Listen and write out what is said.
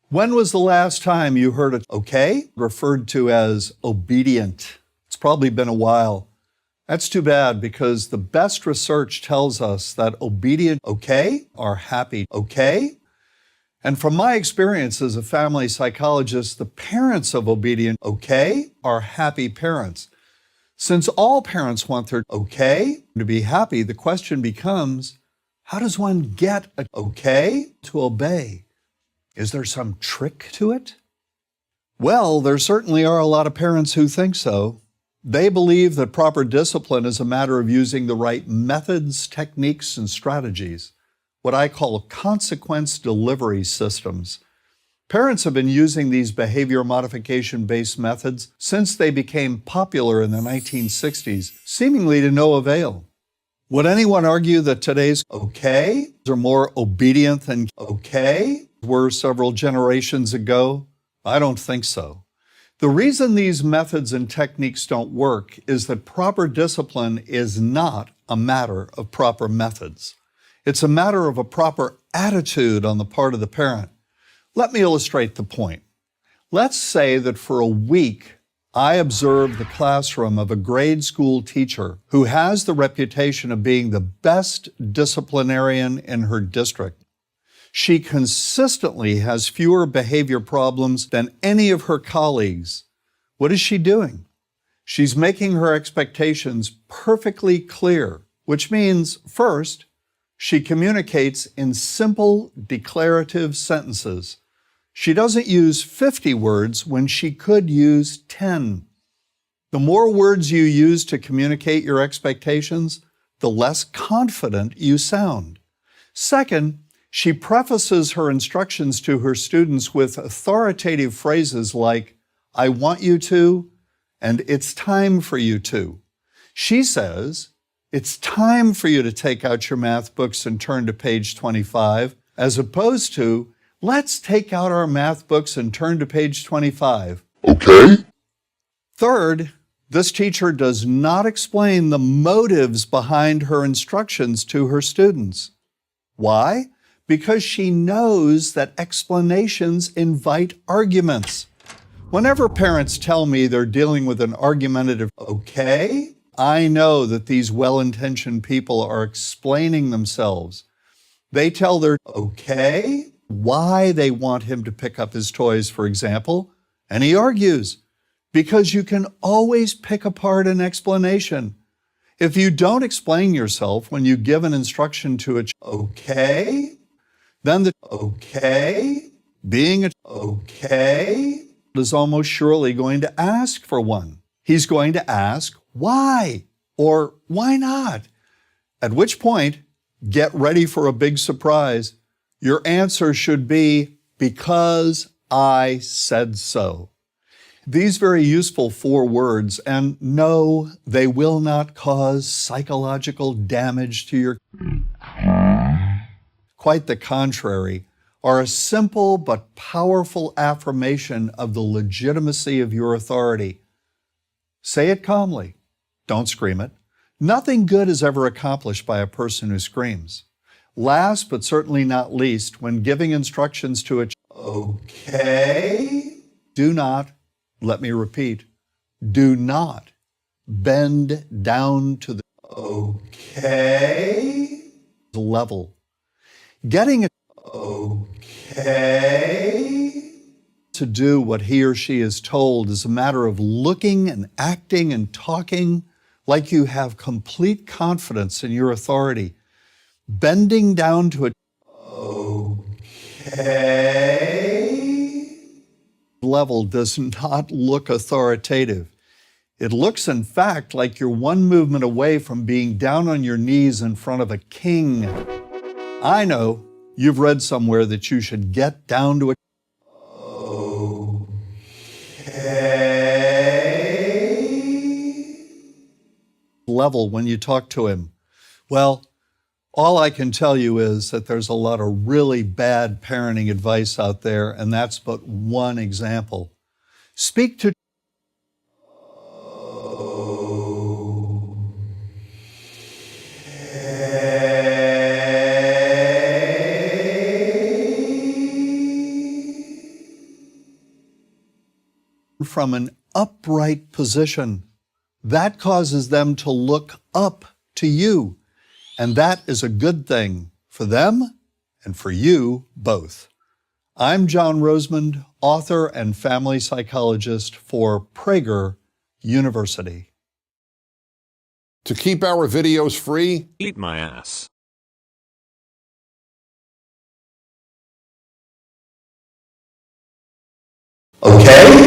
When was the last time you heard it okay referred to as obedient? It's probably been a while. That's too bad because the best research tells us that obedient okay are happy okay. And from my experience as a family psychologist, the parents of obedient okay are happy parents. Since all parents want their okay to be happy, the question becomes, how does one get an okay to obey? Is there some trick to it? Well, there certainly are a lot of parents who think so. They believe that proper discipline is a matter of using the right methods, techniques, and strategies, what I call consequence delivery systems. Parents have been using these behavior modification-based methods since they became popular in the 1960s, seemingly to no avail. Would anyone argue that today's okay are more obedient than okay were several generations ago? I don't think so. The reason these methods and techniques don't work is that proper discipline is not a matter of proper methods. It's a matter of a proper attitude on the part of the parent. Let me illustrate the point. Let's say that for a week, I observed the classroom of a grade school teacher who has the reputation of being the best disciplinarian in her district. She consistently has fewer behavior problems than any of her colleagues. What is she doing? She's making her expectations perfectly clear, which means, first, she communicates in simple, declarative sentences. She doesn't use 50 words when she could use 10. The more words you use to communicate your expectations, the less confident you sound. Second, she prefaces her instructions to her students with authoritative phrases like, "I want you to," and "it's time for you to." She says, "It's time for you to take out your math books and turn to page 25, as opposed to, "Let's take out our math books and turn to page 25. Okay. Third, this teacher does not explain the motives behind her instructions to her students. Why? Because she knows that explanations invite arguments. Whenever parents tell me they're dealing with an argumentative okay, I know that these well-intentioned people are explaining themselves. They tell their okay why they want him to pick up his toys, for example, and he argues, because you can always pick apart an explanation. If you don't explain yourself when you give an instruction to a okay, then the okay, being a okay, is almost surely going to ask for one. He's going to ask why or why not, at which point, get ready for a big surprise. Your answer should be, because I said so. These very useful 4 words, and no, they will not cause psychological damage to your... Quite the contrary, are a simple but powerful affirmation of the legitimacy of your authority. Say it calmly. Don't scream it. Nothing good is ever accomplished by a person who screams. Last but certainly not least, when giving instructions to a okay, do not, let me repeat, do not bend down to the okay level. Getting it okay to do what he or she is told is a matter of looking and acting and talking like you have complete confidence in your authority. Bending down to a okay level does not look authoritative. It looks, in fact, like you're one movement away from being down on your knees in front of a king. I know you've read somewhere that you should get down to a okay level when you talk to him. Well, all I can tell you is that there's a lot of really bad parenting advice out there, and that's but one example. Speak to from an upright position. That causes them to look up to you. And that is a good thing for them and for you both. I'm John Rosemond, author and family psychologist for Prager University. To keep our videos free, Eat my ass. Okay?